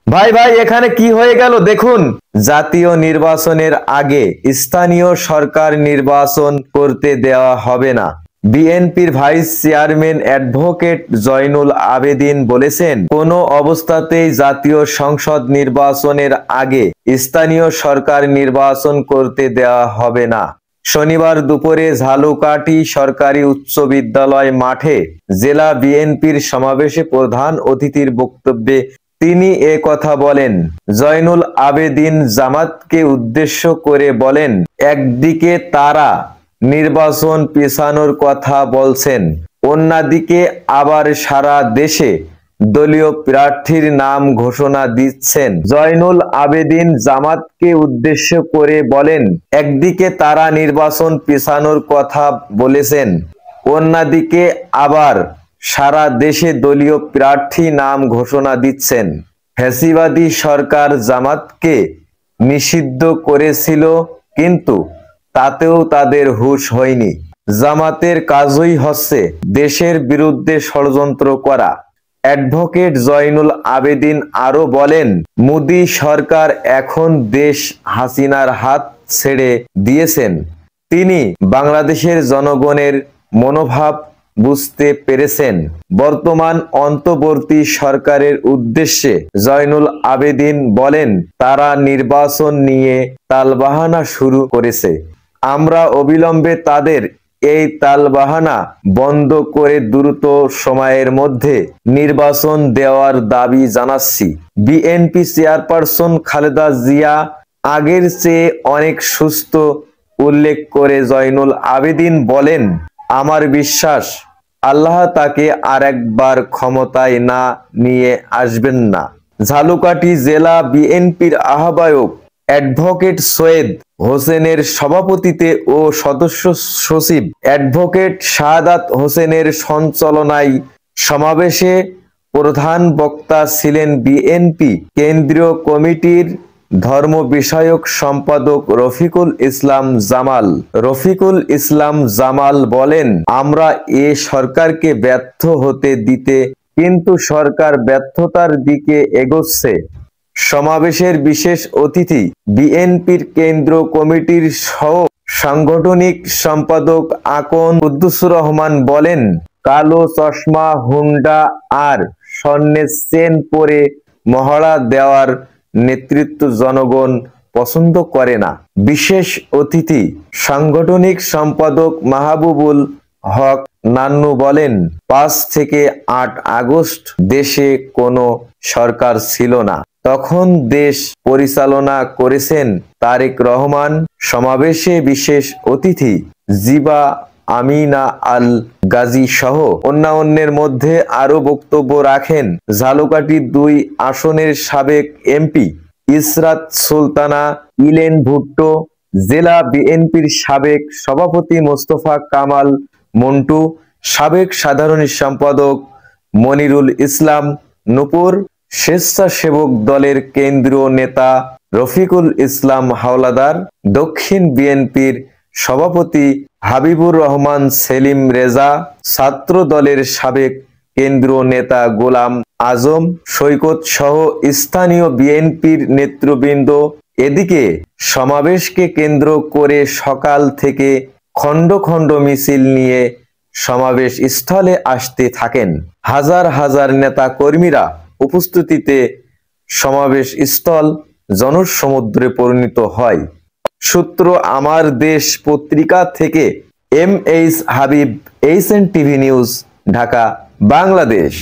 ভাই ভাই এখানে কি হয়ে গেল দেখুন। জাতীয় নির্বাচনের আগে স্থানীয় সরকার নির্বাচন করতে দেওয়া হবে না। বিএনপির vice chairman advocate Zainul Abedin বলেছেন, কোনো অবস্থাতেই জাতীয় সংসদ নির্বাচনের আগে স্থানীয় সরকার নির্বাচন করতে দেওয়া হবে না। শনিবার দুপুরে ঝালকাঠি সরকারি উচ্চ বিদ্যালয় মাঠে জেলা বিএনপির সমাবেশে প্রধান অতিথির বক্তব্যে তিনি এ কথা বলেন। জয়নুল আবেদিন জামাতকে উদ্দেশ্য করে বলেন, একদিকে তারা নির্বাচন পেছানোর কথা বলছেন, অন্যদিকে আবার সারা দেশে দলীয় প্রার্থীর নাম ঘোষণা দিচ্ছেন। জয়নুল আবেদিন জামাতকে উদ্দেশ্য করে বলেন, একদিকে তারা নির্বাচন পেছানোর কথা বলেছেন, অন্যদিকে আবার সারা দেশে দলীয় প্রার্থী নাম ঘোষণা দিচ্ছেন। ফ্যাসিবাদী সরকার জামাতকে নিষিদ্ধ করেছিল, কিন্তু তাতেও তাদের হুঁশ হয়নি। জামাতের কাজই হচ্ছে দেশের বিরুদ্ধে ষড়যন্ত্র করা। অ্যাডভোকেট জয়নুল আবেদিন আরো বলেন, মোদি সরকার এখন দেশ হাসিনার হাত ছেড়ে দিয়েছেন। তিনি বাংলাদেশের জনগণের মনোভাব বুঝতে পেরেছেন। বর্তমান অন্তর্বর্তী সরকারের উদ্দেশ্যে জয়নুল আবেদিন বলেন, তারা নির্বাচন নিয়ে তালবাহানা শুরু করেছে। আমরা অবিলম্বে তাদের এই তালবাহানা বন্ধ করে দ্রুত সময়ের মধ্যে নির্বাচন দেওয়ার দাবি জানাচ্ছি। বিএনপি চেয়ারপারসন খালেদা জিয়া আগের চেয়ে অনেক সুস্থ উল্লেখ করে জয়নুল আবেদিন বলেন, আমার বিশ্বাস আল্লাহ তাকে আরেকবার ক্ষমতায় না নিয়ে আসবেন না। ঝালকাঠি জেলা বিএনপির আহ্বায়ক অ্যাডভোকেট সৈয়দ হোসেনের সভাপতিত্বে ও সদস্য সচিব অ্যাডভোকেট শাহাদাত হোসেনের সঞ্চালনায় সমাবেশে প্রধান বক্তা ছিলেন বিএনপি কেন্দ্রীয় কমিটির ধর্ম বিষয়ক সম্পাদক রফিকুল ইসলাম জামাল। রফিকুল ইসলাম জামাল বলেন, আমরা এ সরকারকে ব্যর্থ হতে দিতে, কিন্তু সরকার ব্যর্থতার দিকে এগোচ্ছে। সমাবেশের বিশেষ অতিথি বিএনপির কেন্দ্র কমিটির সহ সাংগঠনিক সম্পাদক আকন কুদ্দুসুর রহমান বলেন, কালো চশমা, হুন্ডা আর স্বর্ণের চেন পরে মহড়া দেওয়ার নেতৃত্ব জনগণ পছন্দ করে না। বিশেষ অতিথি সাংগঠনিক সম্পাদক মাহবুবুল হক নান্নু বলেন, 5 থেকে 8 আগস্ট দেশে কোনো সরকার ছিল না, তখন দেশ পরিচালনা করেছেন তারেক রহমান। সমাবেশে বিশেষ অতিথি জিবা আমিনা আল গাজী সহ অন্যান্যের মধ্যে আরো বক্তব্য রাখেন ঝালকাঠি 2 আসনের সাবেক এমপি ইসরাত সুলতানা, ইলেন ভুট্টো, জেলা বিএনপির সাবেক সভাপতি মোস্তফা কামাল মন্টু, সাবেক সাধারণ সম্পাদক মনিরুল ইসলাম নূপুর, স্বেচ্ছাসেবক দলের কেন্দ্রীয় নেতা রফিকুল ইসলাম হাওলাদার, দক্ষিণ বিএনপির সভাপতি হাবিবুর রহমান সেলিম রেজা, ছাত্র দলের সাবেক কেন্দ্রীয় নেতা গোলাম আজম সৈকত সহ স্থানীয় বিএনপির নেতৃবৃন্দ। এদিকে সমাবেশকে কেন্দ্র করে সকাল থেকে খণ্ড খণ্ড মিছিল নিয়ে সমাবেশ স্থলে আসতে থাকেন। হাজার হাজার নেতা কর্মীরা উপস্থিতিতে সমাবেশ স্থল জনসমুদ্রে পরিণত হয়। সূত্র আমার দেশ পত্রিকা থেকে MH Habib, HN TV news, Dhaka, Bangladesh.